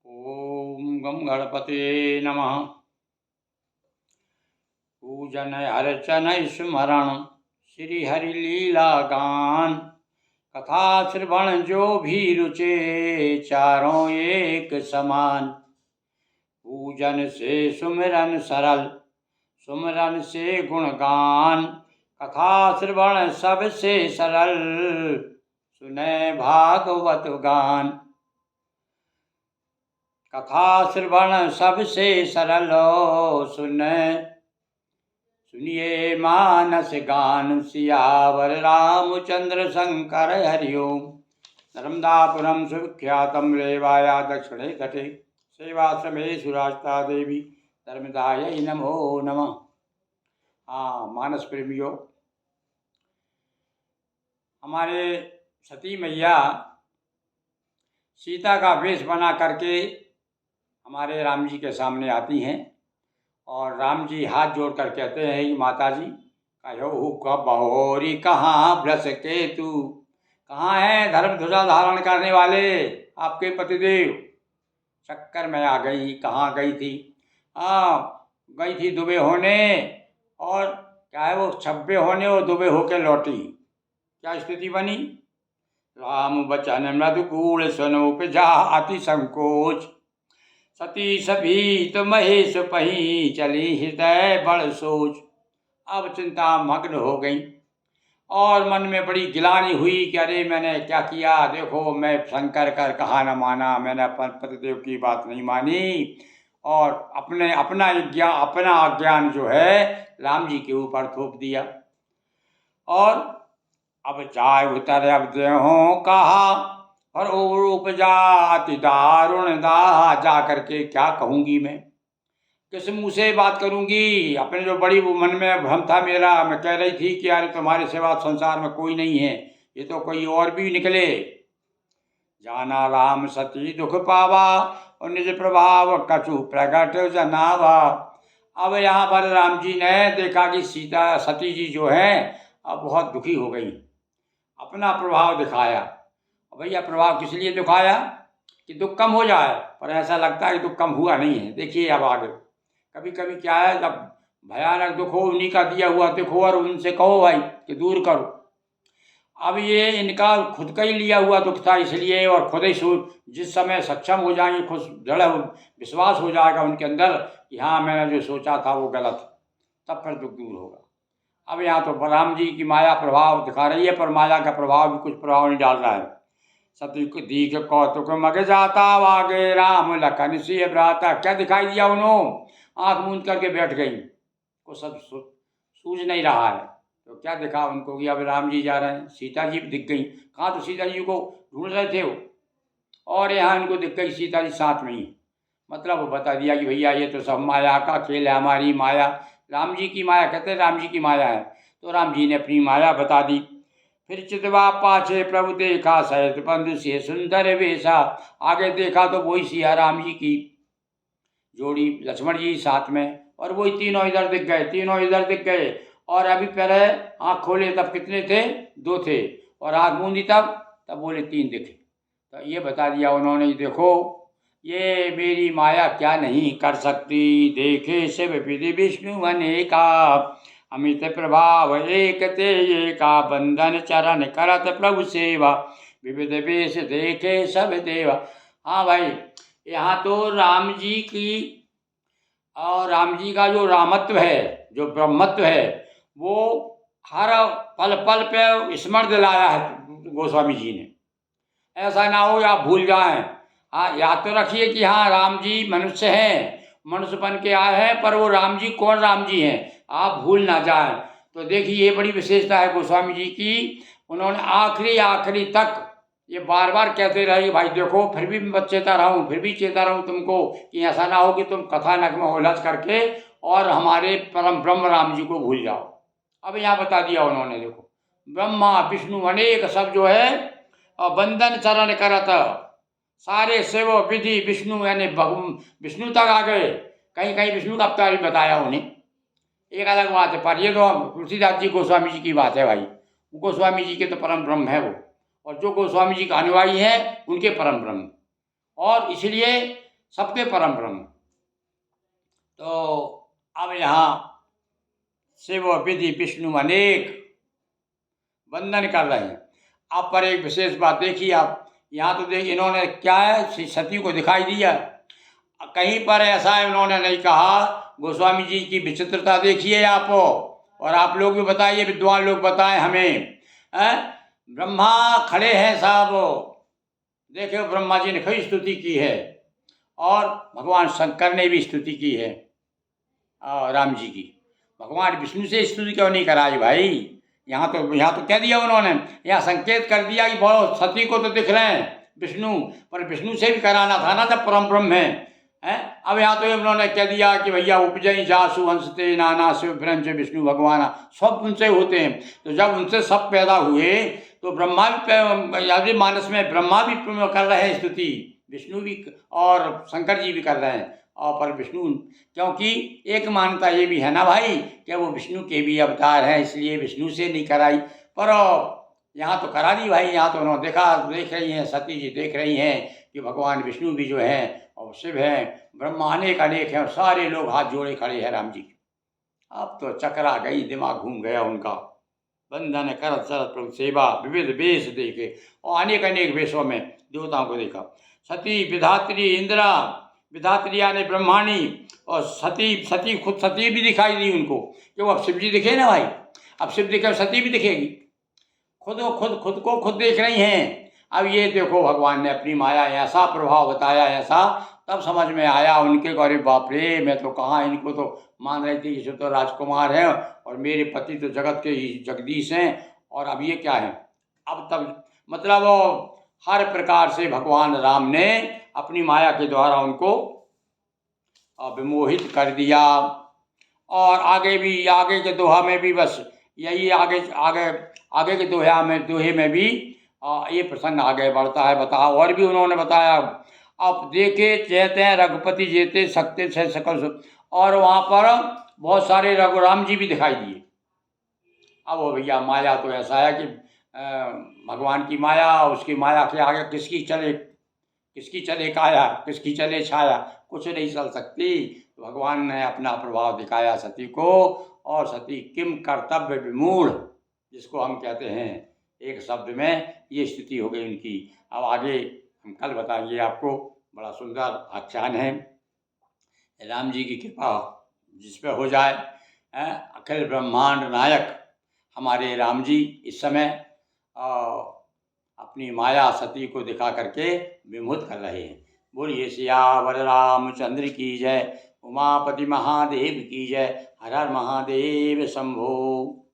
ओम गम गणपते नमः। पूजन अर्चन स्मरण श्री हरि लीला गान। कथा श्रवण जो भी रुचे चारों एक समान। पूजन से सुमिरन सरल सुमिरन से गुणगान। कथा श्रवण सबसे सरल सुने भागवत गान। कथा श्रवण सबसे सरल सुनिए मानस गान। सियावर रामचंद्र शंकर हरिओम। नर्मदापुरम सुविख्यातम रेवाया दक्षिणे तटे सेवाश्रमे सुराष्टा देवी धर्मदाय नमो नमः। हाँ मानस प्रेमियों, हमारे सती मैया सीता का वेश बना करके हमारे राम जी के सामने आती हैं और राम जी हाथ जोड़कर कहते हैं कि माता जी कहो कब होरी कहाँ ब्रस के तू, कहाँ हैं धर्म ध्वजा धारण करने वाले आपके पतिदेव। चक्कर में आ गई, कहाँ गई थी? गई थी दुबे होने, और क्या है वो छब्बे होने और दुबे होके लौटी। क्या स्थिति बनी? राम बचन मृदुकूल सुनो उपजा अति संकोच। सती सभीत महेश पही चली हृदय बड़ सोच। अब चिंता मग्न हो गई और मन में बड़ी गिलानी हुई कि अरे मैंने क्या किया। देखो मैं शंकर कर कहा न माना, मैंने अपन पतिदेव की बात नहीं मानी और अपना अज्ञान जो है राम जी के ऊपर थोप दिया। और अब जाय उतर अब देहों कहा और उपजा अति दारुण दाह। जा करके क्या कहूँगी मैं, किस मुँह से बात करूँगी? अपने जो बड़ी मन में भ्रम था मेरा, मैं कह रही थी कि यार तुम्हारे सिवा संसार में कोई नहीं है, ये तो कोई और भी निकले। जाना राम सती दुख पावा और निज प्रभाव कछु प्रगट जनावा। अब यहाँ पर राम जी ने देखा कि सीता सती जी जो है अब बहुत दुखी हो गई, अपना प्रभाव दिखाया। भैया प्रभाव किस लिए दिखाया? कि दुख कम हो जाए, पर ऐसा लगता है कि दुख कम हुआ नहीं है। देखिए अब आगे कभी कभी क्या है, जब भयानक दुख हो उन्हीं का दिया हुआ दुख हो और उनसे कहो भाई कि दूर करो। अब ये इनका खुद का ही लिया हुआ दुख था, इसलिए और खुद ही जिस समय सक्षम हो जाएंगे, खुद दृढ़ विश्वास हो जाएगा उनके अंदर कि हाँ मैंने जो सोचा था वो गलत, तब फिर दुख दूर होगा। अब यहाँ तो राम जी की माया प्रभाव दिखा रही है, पर माया का प्रभाव भी कुछ प्रभाव नहीं डाल रहा है। सती को दीघ कौतुक मग जाता वागे राम लखन सिंह भ्राता। क्या दिखाई दिया? उन्होंने आंख मूंद करके बैठ गई, को सब सूझ नहीं रहा है। तो क्या दिखा उनको कि अब राम जी जा रहे हैं। सीता जी भी दिख गई, कहाँ तो सीता जी को ढूंढ रहे थे वो, और यहाँ इनको दिख गई सीता जी साथ में ही। मतलब वो बता दिया कि भैया ये तो सब माया का खेल है, हमारी माया राम जी की माया। कहते हैं राम जी की माया है, तो राम जी ने अपनी माया बता दी। फिर चितवा पाछे प्रभु देखा सहित बंधु से सुंदर वेशा। आगे देखा तो वही सिया राम जी की जोड़ी, लक्ष्मण जी साथ में, और वही तीनों इधर दिख गए, तीनों इधर दिख गए। और अभी पहले आँख खोले तब कितने थे? 2 थे, और आँख मूंदी तब बोले 3 दिखे। तो ये बता दिया उन्होंने, देखो ये मेरी माया क्या नहीं कर सकती। देखे शिव विधि विष्णु अनेका अमित प्रभाव एक ते एका। बंधन चरण करत प्रभु सेवा विविध वेश देखे सब देवा। हाँ भाई, यहाँ तो राम जी की और राम जी का जो रामत्व है, जो ब्रह्मत्व है, वो हर पल पल पे स्मरण दिलाया है गोस्वामी जी ने। ऐसा ना हो आप भूल जाएं। हाँ याद तो रखिए कि हाँ राम जी मनुष्य हैं, मनुष्य बन के आए हैं, पर वो राम जी कौन राम जी हैं आप भूल ना जाएं। तो देखिए ये बड़ी विशेषता है गोस्वामी जी की। उन्होंने आखिरी तक ये बार बार कहते रहे भाई देखो, फिर भी मैं चेता रहा हूँ, फिर भी चेता रहा हूँ तुमको कि ऐसा ना हो कि तुम कथानक में उलझ करके और हमारे परम ब्रह्म राम जी को भूल जाओ। अब यहाँ बता दिया उन्होंने, देखो ब्रह्मा विष्णु अनेक सब जो है बंधन चरण करत। सारे शिव विधि विष्णु यानी विष्णु तक आ गए, कहीं कहीं विष्णु का अवतार भी बताया उन्हें, एक अलग बात है। पर ये तो तुलसीदास जी गोस्वामी जी की बात है भाई, गोस्वामी जी के तो परम ब्रह्म है वो, और जो गोस्वामी जी का अनुयायी है उनके परम ब्रह्म। और इसलिए सबके परम ब्रह्म। तो अब यहाँ शिव विधि विष्णु अनेक वंदन कर रहे हैं। आप पर एक विशेष बात देखिए, आप यहाँ तो देख, इन्होंने क्या है, सती को दिखाई दिया, कहीं पर ऐसा इन्होंने नहीं कहा। गोस्वामी जी की विचित्रता देखिए आप, और आप लोग भी बताइए, विद्वान लोग बताएं हमें। ब्रह्मा खड़े हैं साहब, देखो ब्रह्मा जी ने कई स्तुति की है, और भगवान शंकर ने भी स्तुति की है राम जी की। भगवान विष्णु से स्तुति क्यों नहीं कराई भाई? यहाँ तो कह दिया उन्होंने, यहाँ संकेत कर दिया कि बहुत सती को तो दिख रहे हैं विष्णु, पर विष्णु से भी कराना था ना, जब परम ब्रह्म है। अब यहाँ तो उन्होंने कह दिया कि भैया उपजई जासु हंसते नाना शिव ब्रह्म विष्णु भगवान, सब उनसे होते हैं। तो जब उनसे सब पैदा हुए तो ब्रह्मा भी, यादव मानस में ब्रह्मा भी कर रहे हैं स्तुति, विष्णु भी और शंकर जी भी कर रहे हैं, और पर विष्णु, क्योंकि एक मान्यता ये भी है ना भाई कि वो विष्णु के भी अवतार हैं, इसलिए विष्णु से नहीं कराई, पर यहाँ तो करा दी भाई। यहाँ तो उन्होंने देख रही हैं, सती जी देख रही हैं कि भगवान विष्णु भी जो हैं और शिव हैं, ब्रह्मा अनेक हैं, और सारे लोग हाथ जोड़े खड़े हैं राम जी। अब तो चकरा गई, दिमाग घूम गया उनका। बंधन करत सरत प्रभु सेवा, विविध वेश देखे, और अनेक वेशों में देवताओं को देखा। सती विधात्री इंदिरा, विधात्री यानी ब्रह्माणी, और सती खुद सती भी दिखाई दी उनको, क्यों? अब शिव जी दिखे ना भाई, अब शिव दिखे सती भी दिखेगी, खुद को खुद देख रही हैं। अब ये देखो भगवान ने अपनी माया ऐसा प्रभाव बताया, ऐसा, तब समझ में आया उनके, अरे बाप रे, मैं तो कहाँ, इनको तो मान रही थी कि तो राजकुमार हैं और मेरे पति तो जगत के ही जगदीश हैं, और अब ये क्या है। अब तब मतलब हर प्रकार से भगवान राम ने अपनी माया के द्वारा उनको विमोहित कर दिया। और आगे के दोहा में भी बस यही, आगे के दोहे में भी ये प्रसंग आगे बढ़ता है। बताओ, और भी उन्होंने बताया, अब देखे चहते हैं रघुपति जेते सकते छह सकल सुख, और वहाँ पर बहुत सारे रघुराम जी भी दिखाई दिए। अब वो भैया माया तो ऐसा है कि भगवान की माया, उसकी माया के आगे किसकी चले काया, किसकी चले छाया, कुछ नहीं चल सकती। भगवान ने अपना प्रभाव दिखाया सती को, और सती किम कर्तव्य विमूढ़, जिसको हम कहते हैं, एक शब्द में ये स्थिति हो गई उनकी। अब आगे हम कल बताएंगे आपको, बड़ा सुंदर आख्यान है। राम जी की कृपा जिस पे हो जाए, अखिल ब्रह्मांड नायक हमारे राम जी इस समय अपनी माया सती को दिखा करके विमुख कर रहे हैं। बोलिए सियावर रामचंद्र की जय, उमापति महादेव की जय, हर हर महादेव शंभो।